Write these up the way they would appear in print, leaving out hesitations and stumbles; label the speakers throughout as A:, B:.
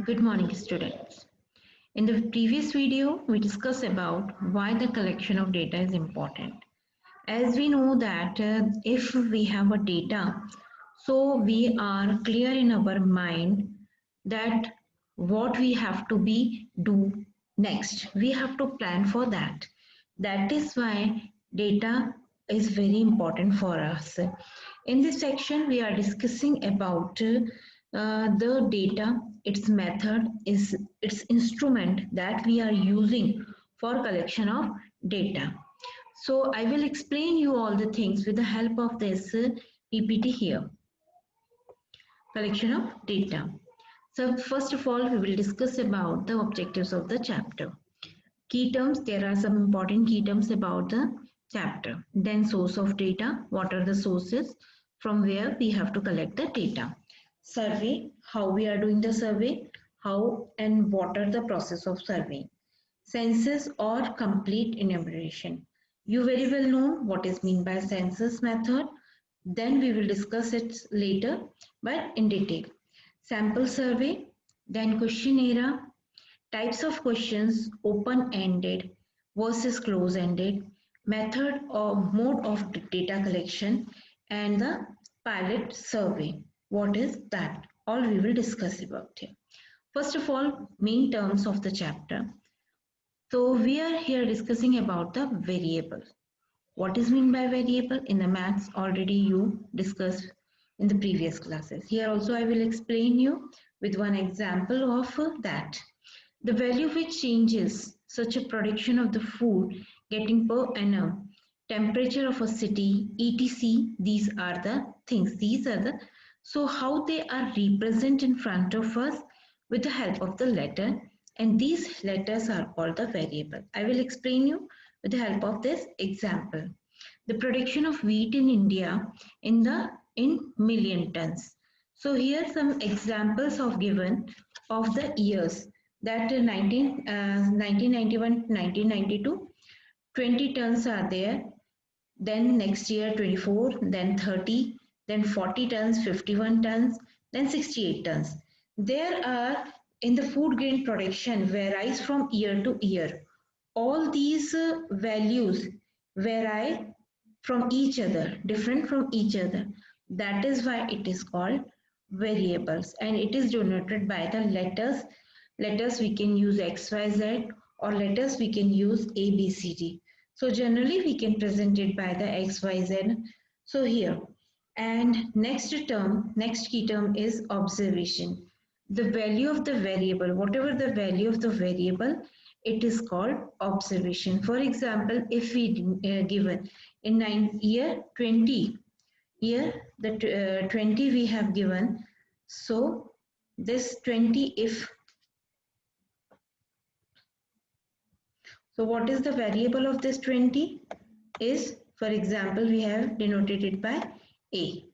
A: Good morning, students. In the previous video, we discussed about why the collection of data is important. As we know that if we have a data, so we are clear in our mind that what we have to be do next. We have to plan for that. That is why data is very important for us. In this section, we are discussing about the data, its method, is its instrument that we are using for collection of data. So I will explain you all the things with the help of this PPT here. Collection of data. So first of all, we will discuss about the objectives of the chapter. Key terms, there are some important key terms about the chapter. Then source of data, what are the sources from where we have to collect the data. Survey, how we are doing the survey, how and what are the process of survey. Census or complete enumeration. You very well know what is meant by census method. Then we will discuss it later, but in detail. Sample survey, then questionnaire, types of questions, open-ended versus close-ended, method or mode of data collection, and the pilot survey. What is that? All we will discuss about here. First of all, main terms of the chapter. So we are here discussing about the variable. What is meant by variable? In the maths already you discussed in the previous classes. Here also I will explain you with one example of that. The value which changes such a production of the food getting per annum, temperature of a city, etc. These are the things. So how they are represented in front of us with the help of the letter, and these letters are called the variable. I will explain you with the help of this example. The production of wheat in India in million tons. So here some examples of given of the years that 1991 1992 20 tons are there, then next year 24, then 30, then 40 tons, 51 tons, then 68 tons. There are in the food grain production varies from year to year. All these values vary from each other, different from each other. That is why it is called variables, and it is denoted by the letters. Letters we can use X, Y, Z, or letters we can use A, B, C, D. So generally we can present it by the X, Y, Z. So here, and next key term is observation. The value of the variable, whatever the value of the variable, it is called observation. For example, if we given in year 20, here the 20 we have given, so this 20 if, so what is the variable of this 20 is, for example, we have denoted it by A.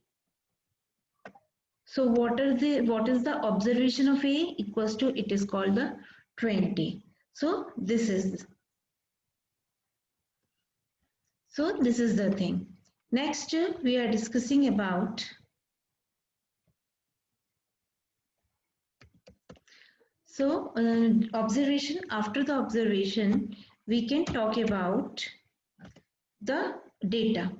A: So what is the observation of A equals to, it is called the 20. So this is the thing. Next we are discussing about observation. After the observation we can talk about the data.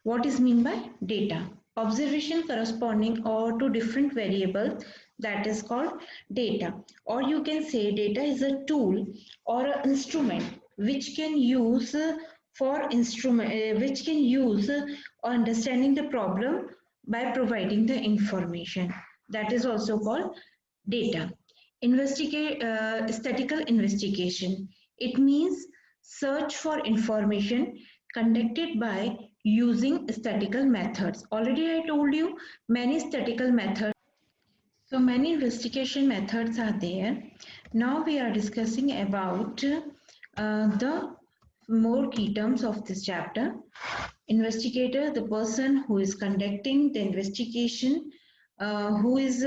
A: What is mean by data? Observation corresponding or to different variables, that is called data. Or you can say data is a tool or an instrument which can use understanding the problem by providing the information. That is also called data. Statistical investigation. It means search for information conducted by using statistical methods. Already I told you many statistical methods. So many investigation methods are there. Now we are discussing about the more key terms of this chapter. Investigator, the person who is conducting the investigation, who is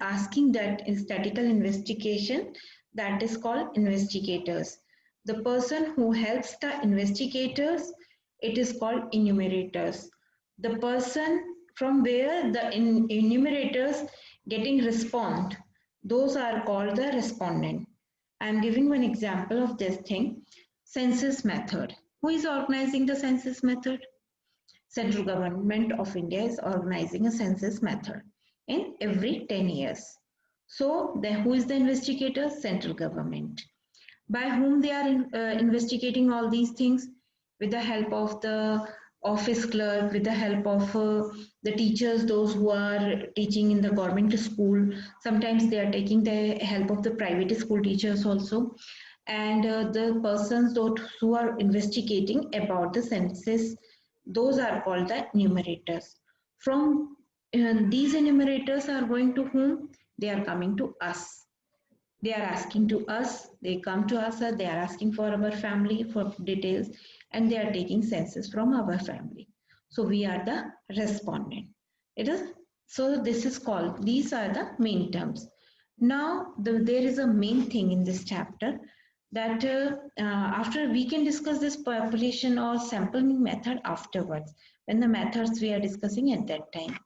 A: asking that in statistical investigation, that is called investigators. The person who helps the investigators, it is called enumerators. The person from where the enumerators getting respond, those are called the respondent. I am giving one example of this thing. Census method. Who is organizing the census method? Central Government of India is organizing a census method in every 10 years. So, who is the investigator? Central government. By whom they are investigating all these things? With the help of the office clerk, with the help of the teachers, those who are teaching in the government school. Sometimes they are taking the help of the private school teachers also, and the persons those who are investigating about the census, those are called the enumerators. From these enumerators are going to whom? They are coming to us. They are asking to us, they come to us, they are asking for our family for details, and they are taking census from our family. So we are the respondent. It is, so this is called, these are the main terms. Now there is a main thing in this chapter that after we can discuss this population or sampling method afterwards, when the methods we are discussing at that time.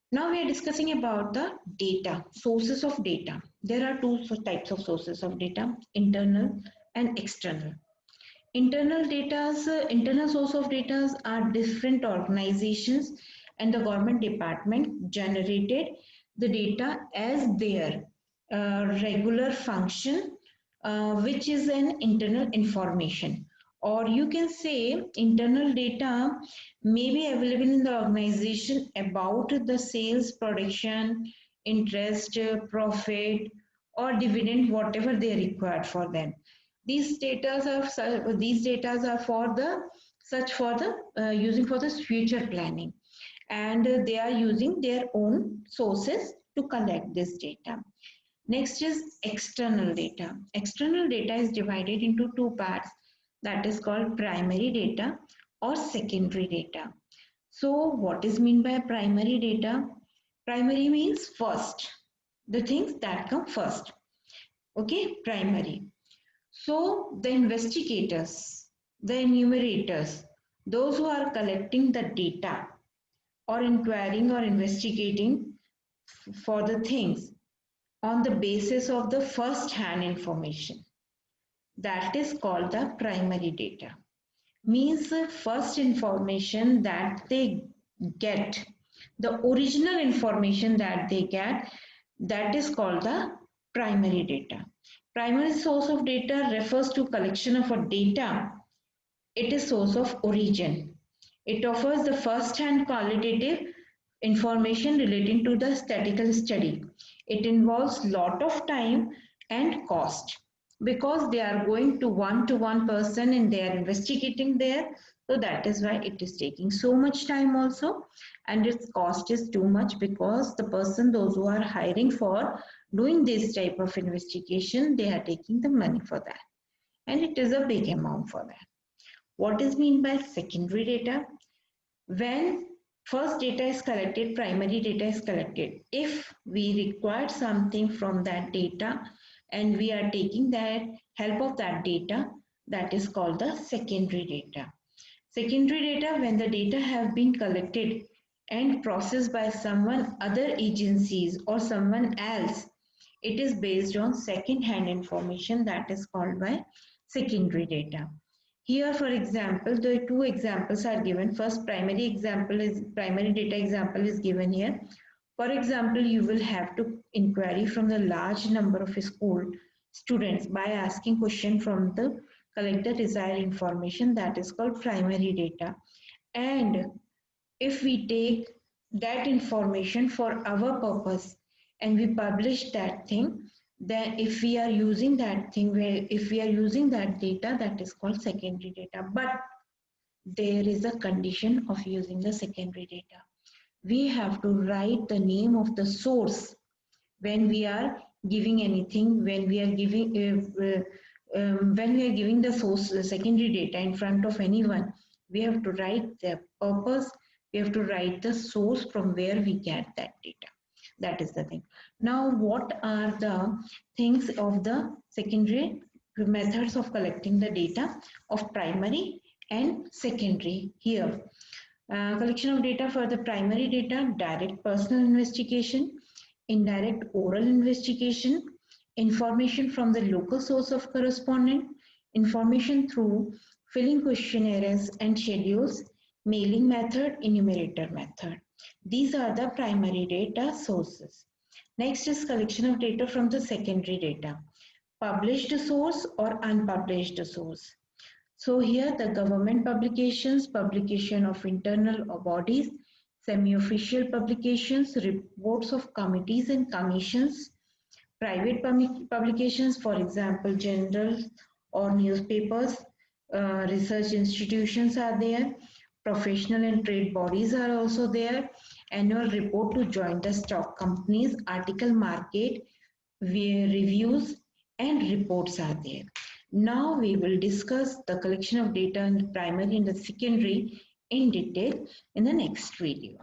A: Now we are discussing about the data, sources of data. There are two types of sources of data, internal and external. Internal source of data are different organizations and the government department generated the data as their regular function, which is an internal information. Or you can say internal data may be available in the organization about the sales, production, interest, profit, or dividend, whatever they are required for them. These data are for the such for the using for the future planning, and they are using their own sources to collect this data. Next is external data. External data is divided into two parts, that is called primary data or secondary data. So what is meant by primary data? Primary means first, the things that come first. Okay, primary. So the investigators, the enumerators, those who are collecting the data or inquiring or investigating for the things on the basis of the first hand information, that is called the primary data. Means first information that they get, the original information that they get, that is called the primary data. Primary source of data refers to collection of a data. It is source of origin. It offers the first-hand qualitative information relating to the statistical study. It involves lot of time and cost because they are going to one person and they are investigating there. So that is why it is taking so much time also, and its cost is too much because the person, those who are hiring for doing this type of investigation, they are taking the money for that, and it is a big amount for that. What is mean by secondary data? When first data is collected, primary data is collected. If we require something from that data and we are taking that help of that data, that is called the secondary data. Secondary data, when the data have been collected and processed by someone other agencies or someone else, it is based on second hand information, that is called by secondary data. Here, for example, the two examples are given. First, primary data example is given here. For example, you will have to inquiry from the large number of school students by asking question from the collect the desired information, that is called primary data. And if we take that information for our purpose and we publish that thing, then if we are using that thing, if we are using that data, that is called secondary data. But there is a condition of using the secondary data. We have to write the name of the source when we are giving anything, when we are giving the source, the secondary data in front of anyone, we have to write the purpose, we have to write the source from where we get that data. That is the thing. Now, what are the things of the secondary methods of collecting the data of primary and secondary here? Collection of data for the primary data, direct personal investigation, indirect oral investigation, information from the local source of correspondent, information through filling questionnaires and schedules, mailing method, enumerator method. These are the primary data sources. Next is collection of data from the secondary data. Published source or unpublished source. So here the government publications, publication of internal bodies, semi-official publications, reports of committees and commissions, private publications, for example, journals or newspapers, research institutions are there, professional and trade bodies are also there, annual report to join the stock companies, article market, where reviews and reports are there. Now we will discuss the collection of data in the primary and the secondary in detail in the next video.